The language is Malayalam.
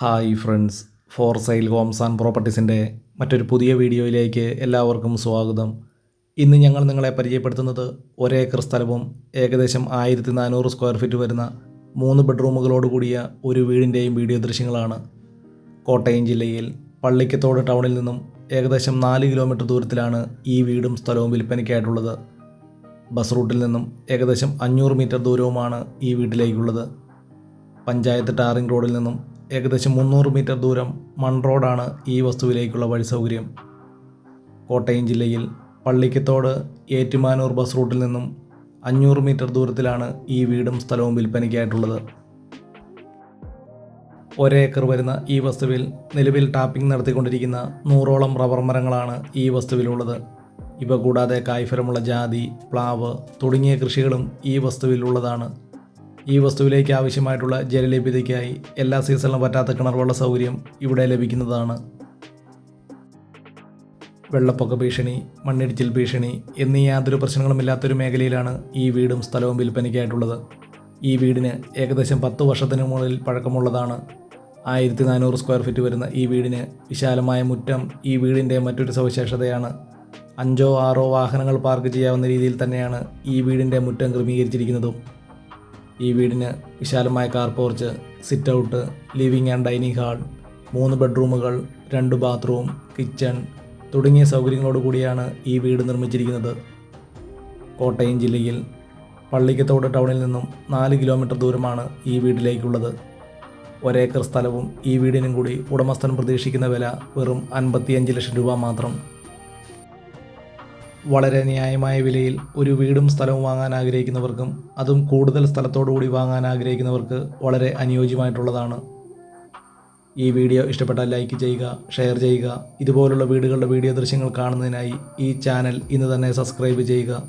Hi friends, for sale homes and പ്രോപ്പർട്ടീസിൻ്റെ മറ്റൊരു പുതിയ വീഡിയോയിലേക്ക് എല്ലാവർക്കും സ്വാഗതം. ഇന്ന് ഞങ്ങൾ നിങ്ങളെ പരിചയപ്പെടുത്തുന്നത് ഒരേക്കർ സ്ഥലവും ഏകദേശം 1400 സ്ക്വയർ ഫീറ്റ് വരുന്ന 3 ബെഡ്റൂമുകളോട് കൂടിയ ഒരു വീടിൻ്റെയും വീഡിയോ ദൃശ്യങ്ങളാണ്. കോട്ടയം ജില്ലയിൽ പള്ളിക്കത്തോട് ടൗണിൽ നിന്നും ഏകദേശം 4 കിലോമീറ്റർ ദൂരത്തിലാണ് ഈ വീടും സ്ഥലവും വിൽപ്പനയ്ക്കായിട്ടുള്ളത്. ബസ് റൂട്ടിൽ നിന്നും ഏകദേശം 500 മീറ്റർ ദൂരവുമാണ് ഈ വീട്ടിലേക്കുള്ളത്. പഞ്ചായത്ത് ടാറിംഗ് റോഡിൽ നിന്നും ഏകദേശം 300 മീറ്റർ ദൂരം മൺ റോഡാണ് ഈ വസ്തുവിലേക്കുള്ള വഴി സൗകര്യം. കോട്ടയം ജില്ലയിൽ പള്ളിക്കത്തോട് ഏറ്റുമാനൂർ ബസ് റൂട്ടിൽ നിന്നും 500 മീറ്റർ ദൂരത്തിലാണ് ഈ വീടും സ്ഥലവും വിൽപ്പനയ്ക്കായിട്ടുള്ളത്. ഒരേക്കർ വരുന്ന ഈ വസ്തുവിൽ നിലവിൽ ടാപ്പിംഗ് നടത്തിക്കൊണ്ടിരിക്കുന്ന 100ഓളം റബ്ബർ മരങ്ങളാണ് ഈ വസ്തുവിലുള്ളത്. ഇവ കൂടാതെ കായ്ഫലമുള്ള ജാതി, പ്ലാവ് തുടങ്ങിയ കൃഷികളും ഈ വസ്തുവിലുള്ളതാണ്. ഈ വസ്തുവിലേക്ക് ആവശ്യമായിട്ടുള്ള ജലലഭ്യതയ്ക്കായി എല്ലാ സീസണിലും പറ്റാത്ത കിണർവെള്ള സൗകര്യം ഇവിടെ ലഭിക്കുന്നതാണ്. വെള്ളപ്പൊക്ക ഭീഷണി, മണ്ണിടിച്ചിൽ ഭീഷണി എന്നീ യാതൊരു പ്രശ്നങ്ങളുമില്ലാത്തൊരു മേഖലയിലാണ് ഈ വീടും സ്ഥലവും വിൽപ്പനയ്ക്കായിട്ടുള്ളത്. ഈ വീടിന് ഏകദേശം 10 വർഷത്തിന് മുകളിൽ പഴക്കമുള്ളതാണ്. 1400 സ്ക്വയർ ഫീറ്റ് വരുന്ന ഈ വീടിന് വിശാലമായ മുറ്റം ഈ വീടിൻ്റെ മറ്റൊരു സവിശേഷതയാണ്. 5-6 വാഹനങ്ങൾ പാർക്ക് ചെയ്യാവുന്ന രീതിയിൽ തന്നെയാണ് ഈ വീടിൻ്റെ മുറ്റം ക്രമീകരിച്ചിരിക്കുന്നതും. ഈ വീടിന് വിശാലമായ car porch, sit out, living and dining hall, 3 ബെഡ്റൂമുകൾ, 2 bathroom, kitchen തുടങ്ങിയ സൗകര്യങ്ങളോട് കൂടിയാണ് ഈ വീട് നിർമ്മിച്ചിരിക്കുന്നത്. കോട്ടയം ജില്ലയിൽ പള്ളിക്കത്തോട് ടൗണിൽ നിന്നും 4 കിലോമീറ്റർ ദൂരമാണ് ഈ വീട്ടിലേക്കുള്ളത്. ഒരേക്കർ സ്ഥലവും ഈ വീടിനും കൂടി ഉടമസ്ഥൻ പ്രതീക്ഷിക്കുന്ന വില വെറും 55 ലക്ഷം രൂപ മാത്രം. വളരെ ന്യായമായ വിലയിൽ ഒരു വീടും സ്ഥലവും വാങ്ങാൻ ആഗ്രഹിക്കുന്നവർക്കും അതും കൂടുതൽ സ്ഥലത്തോടുകൂടി വാങ്ങാൻ ആഗ്രഹിക്കുന്നവർക്ക് വളരെ അനുയോജ്യമായിട്ടുള്ളതാണ്. ഈ വീഡിയോ ഇഷ്ടപ്പെട്ടാൽ ലൈക്ക് ചെയ്യുക, ഷെയർ ചെയ്യുക. ഇതുപോലുള്ള വീടുകളുടെ വീഡിയോ ദൃശ്യങ്ങൾ കാണുന്നതിനായി ഈ ചാനൽ ഇന്ന് തന്നെ സബ്സ്ക്രൈബ് ചെയ്യുക.